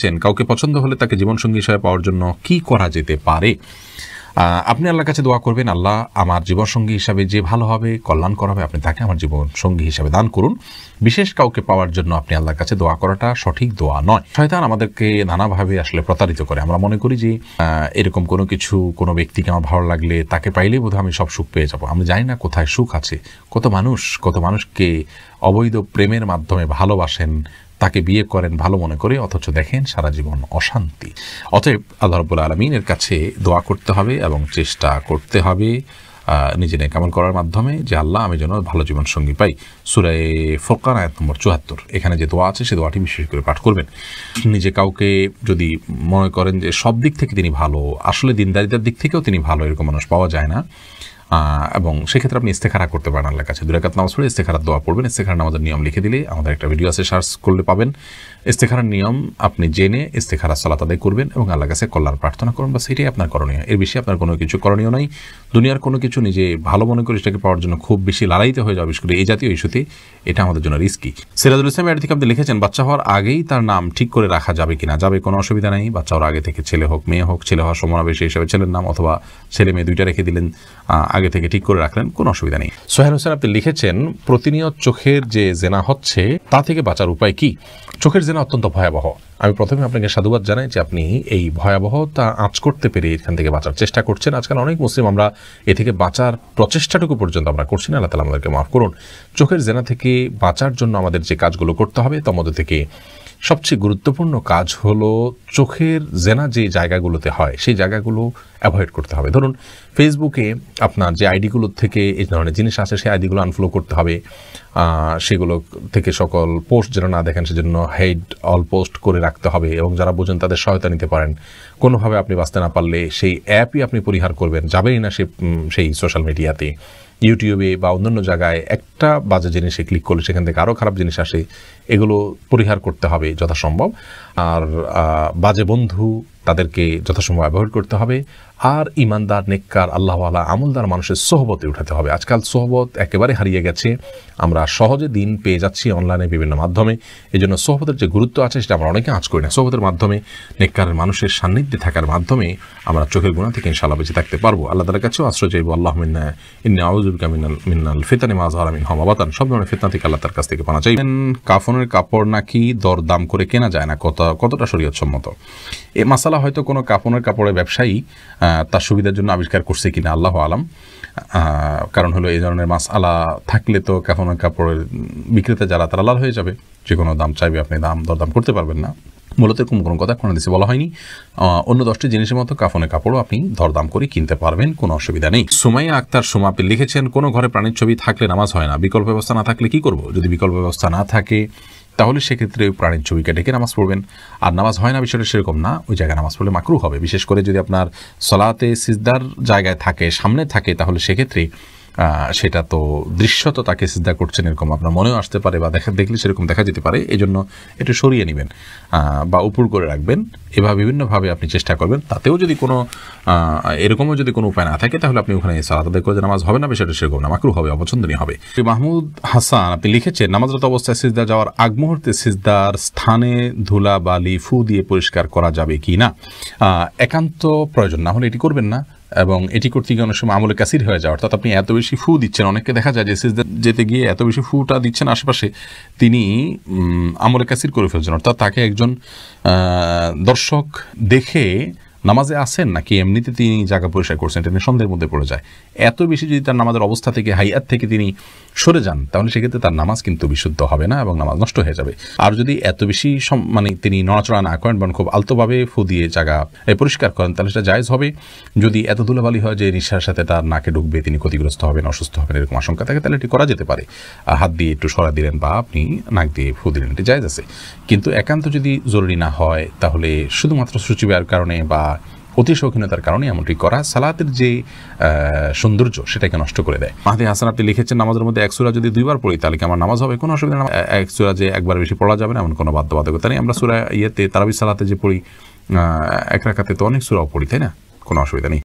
লিখেছেন, কাউকে পছন্দ হলে তাকে জীবনসঙ্গী হিসেবে পাওয়ার জন্য কি করা যেতে পারে? আপনি আল্লাহর কাছে দোয়া করবেন, আল্লাহ আমার জীবনসঙ্গী হিসাবে যে ভালো হবে, কল্যাণকর হবে, আপনি তাকে আমার জীবনসঙ্গী হিসাবে দান করুন। বিশেষ কাউকে পাওয়ার জন্য আপনি আল্লাহর কাছে দোয়া করাটা সঠিক দোয়া নয়। শয়তান আমাদেরকে নানাভাবে আসলে প্রতারিত করে। আমরা মনে করি যে এরকম কোনো কিছু, কোনো ব্যক্তিকে আমার ভালো লাগলে তাকে পাইলেই বোধহয় আমি সব সুখ পেয়ে যাবো। আমরা জানি না কোথায় সুখ আছে। কত মানুষকে অবৈধ প্রেমের মাধ্যমে ভালোবাসেন, তাকে বিয়ে করেন ভালো মনে করে, অথচ দেখেন সারা জীবন অশান্তি। অতএব আল্লাহ রাব্বুল আলামিনের কাছে দোয়া করতে হবে এবং চেষ্টা করতে হবে নিজে নেক আমল করার মাধ্যমে যে আল্লাহ আমি যেন ভালো জীবন সঙ্গী পাই। সূরা ফুরকান আয়াত নম্বর ৭৪ এখানে যে দোয়া আছে সে দোয়াটি বিশেষ করে পাঠ করবেন। নিজে কাউকে যদি মনে করেন যে সব দিক থেকে তিনি ভালো, আসলে দিনদারিতার দিক থেকেও তিনি ভালো, এরকম মানুষ পাওয়া যায় না। এবং সেক্ষেত্রে আপনি ইস্তেখারা করতে পারেন আল্লাহর কাছে। 2 রাকাত নামাজ পড়ে ইস্তেখারার দোয়া পড়বেন। ইস্তেখারার নামাজের নিয়ম লিখে দিলে আমাদের একটা ভিডিও আছে, সার্চ করলে পাবেন। ইস্তেখারার নিয়ম আপনি জেনে ইস্তেখারা সালাত আদায় করবেন এবং আল্লাহর কাছে কল্যাণ প্রার্থনা করুন, বা সেটাই আপনার করণীয়। এর বেশি আপনার কোনো কিছু করণীয় নাই। দুনিয়ার কোনো কিছু নিজে ভালো মনে করে সেটাকে পাওয়ার জন্য খুব বেশি লড়াইতে হয়ে যাবে, বিশেষ করে এই জাতীয় ইস্যুতে। এটা আমাদের জন্য রিস্কি। সিরাজুল ইসলাম এর থেকে আপনি লিখেছেন, বাচ্চা হওয়ার আগেই তার নাম ঠিক করে রাখা যাবে কিনা? যাবে, কোনো অসুবিধা নেই। বাচ্চা হওয়ার আগে থেকে ছেলে হোক মেয়ে হোক, ছেলে হওয়ার সমাবেশী হিসেবে ছেলের নাম, অথবা ছেলে মেয়ে দুইটা রেখে দিলেন, আগে থেকে ঠিক করে রাখলেন, কোনো অসুবিধা নেই। সোহেল হোসেন আপনি লিখেছেন, প্রতিনিয়ত চোখের যে জেনা হচ্ছে তা থেকে বাঁচার উপায় কি? চোখের জেনা অত্যন্ত ভয়াবহ। আমি প্রথমে আপনাকে সাধুবাদ জানাই যে আপনি এই ভয়াবহতা আঁচ করতে পেরে এখান থেকে বাঁচার চেষ্টা করছেন। আজকাল অনেক মুসলিম আমরা এ থেকে বাঁচার প্রচেষ্টাটুকু পর্যন্ত আমরা করছি না। আল্লাহ তাআলা আমাদেরকে মাফ করুন। চোখের জেনা থেকে বাঁচার জন্য আমাদের যে কাজগুলো করতে হবে তার মধ্যে থেকে সবচেয়ে গুরুত্বপূর্ণ কাজ হলো চোখের জেনা যে জায়গাগুলোতে হয় সেই জায়গাগুলো অ্যাভয়েড করতে হবে। ধরুন ফেসবুকে আপনার যে আইডিগুলো থেকে এই ধরনের জিনিস আছে সেই আইডিগুলো আনফলো করতে হবে। সেগুলো থেকে সকল পোস্ট যেন না দেখেন সেজন্য হেড অল পোস্ট করে রাখতে হবে, এবং যারা বোঝেন তাদের সহায়তা নিতে পারেন। কোনোভাবে আপনি বাঁচতে না পারলে সেই অ্যাপই আপনি পরিহার করবেন, যাবেই না সেই সোশ্যাল মিডিয়াতে। ইউটিউবে বা অন্যান্য জায়গায় একটা বাজে জিনিসে ক্লিক করলে সেখান থেকে আরও খারাপ জিনিস আসে, এগুলো পরিহার করতে হবে যথাসম্ভব। আর বাজে বন্ধু তাদেরকে যথাসম্ভব অ্যাভয়েড করতে হবে। আর ইমানদার, নেককার, আল্লাহওয়ালা, আমলদার মানুষের সোহবতে উঠাতে হবে। আজকাল সোহবত একেবারে হারিয়ে গেছে। আমরা সহজে দিন পেয়ে যাচ্ছি অনলাইনে বিভিন্ন মাধ্যমে। এই জন্য সোহবতের যে গুরুত্ব আছে সেটা আমরা অনেকে আঁচ করি না। সোহবতের মাধ্যমে, নেককার মানুষের সান্নিধ্যে থাকার মাধ্যমে আমরা চোখের গুনাহ থেকে ইনশাআল্লাহ বেঁচে থাকতে পারবো। আল্লাহ তাআলার কাছেও আশ্রয় চাইবো। আল্লাহুম্মা ইন্নী আউযু বিকা মিনাল ফিতানি মা যাহারা মিনহা ওয়া বাতান। সব ধরনের ফিতনা থেকে আল্লাহ তার কাছ থেকে পানা চাইবেন। কাফনের কাপড় নাকি দরদাম করে কেনা যায় না, কতটা শরীয়তসম্মত? এ মাসালা হয়তো কোনো কাফনের কাপড়ের ব্যবসায়ী তার সুবিধার জন্য আবিষ্কার করছে কিনা, আল্লাহু আলাম। কারণ হলো এই ধরনের মাসআলা থাকলে তো কাফনের কাপড়ের বিক্রেতা যারা তারা লাল হয়ে যাবে, যে কোনো দাম চাইবে, আপনি দরদাম করতে পারবেন না। মূলত কোনো কথা কোনো দেশে বলা হয়নি। অন্য 10টি জিনিসের মতো কাফনের কাপড়ও আপনি দরদাম করে কিনতে পারবেন, কোনো অসুবিধা নেই। সুমাইয়া আক্তার সুমা আপনি লিখেছেন, কোনো ঘরে প্রাণীর ছবি থাকলে নামাজ হয় না, বিকল্প ব্যবস্থা না থাকলে কি করব? যদি বিকল্প ব্যবস্থা না থাকে তাহলে সেক্ষেত্রে প্রাণীর ছবিকে ডেকে নামাজ পড়বেন। আর নামাজ হয় না বিষয়টা সেরকম না, ওই জায়গায় নামাজ পড়লে মাকরুহ হবে। বিশেষ করে যদি আপনার সলাতে সিজদার জায়গায় থাকে, সামনে থাকে, তাহলে সেক্ষেত্রে সেটা তো দৃশ্যত তাকে সিজদা করছেন এরকম আপনার মনেও আসতে পারে, বা দেখলে সেরকম দেখা যেতে পারে। এই জন্য একটু সরিয়ে নেবেন বা উপর করে রাখবেন। এভাবে বিভিন্নভাবে আপনি চেষ্টা করবেন। তাতেও যদি কোনো এরকমও যদি কোনো উপায় না থাকে তাহলে আপনি ওখানে সালাত আদায় করে নামাজ হবে না, বিষয়টা সেরকম না, মাকরুহ হবে, অপছন্দনীয় হবে। মাহমুদ হাসান আপনি লিখেছেন, নামাজরত অবস্থায় সিজদা যাওয়ার আগ মুহূর্তে সিজদার স্থানে ধুলা বালি ফু দিয়ে পরিষ্কার করা যাবে কি না? একান্ত প্রয়োজন না হলে এটি করবেন না, এবং এটি করতে গিয়ে অনেক সময় আমলে কাসির হয়ে যায়। অর্থাৎ আপনি এত বেশি ফু দিচ্ছেন, অনেককে দেখা যায় যে সিজদা যেতে গিয়ে এত বেশি ফুটা দিচ্ছেন আশেপাশে, তিনি আমলে কাসির করে ফেলছেন। অর্থাৎ তাকে একজন দর্শক দেখে নামাজে আসেন নাকি এমনিতে তিনি জায়গা পরিষ্কার করছেন এটা নিয়ে সন্দেহের মধ্যে পড়ে যায়। এত বেশি যদি তার নামাজের অবস্থা থেকে, হাইয়াত থেকে তিনি সরে যান, তাহলে সেক্ষেত্রে তার নামাজ কিন্তু বিশুদ্ধ হবে না এবং নামাজ নষ্ট হয়ে যাবে। আর যদি এত বেশি তিনি নড়াচড়া না করেন, বা খুব আলতোভাবে ফু দিয়ে জায়গা পরিষ্কার করেন, তাহলে সেটা জায়েজ হবে। যদি এত ধুলাবালি হয় যে নিঃশ্বাসের সাথে তার নাকে ঢুকবে, তিনি ক্ষতিগ্রস্ত হবেন, অসুস্থ হবেন, এরকম আশঙ্কা থাকে, তাহলে এটি করা যেতে পারে। হাত দিয়ে একটু সরা দিলেন বা আপনি নাক দিয়ে ফু দিলেন, এটি জায়েজ আছে। কিন্তু একান্ত যদি জরুরি না হয় তাহলে শুধুমাত্র সূচিবায়ের কারণে বা অতি শৌখিনতার কারণে এমনটি করা সালাতের যে সৌন্দর্য সেটাকে নষ্ট করে দেয়। মাহদি হাসান আপনি লিখেছেন, নামাজের মধ্যে এক সূরা যদি 2বার পড়ি তাহলে কি আমার নামাজ হবে? কোনো অসুবিধা না। এক সূরা যে একবার বেশি পড়া যাবে না এমন কোনো বাধ্যবাধকতা নেই। আমরা সূরা তারাবি সালাতে যে পড়ি, এক রাকাতে তো অনেক সূরাও পড়ি, তাই না? কোনো অসুবিধা নেই।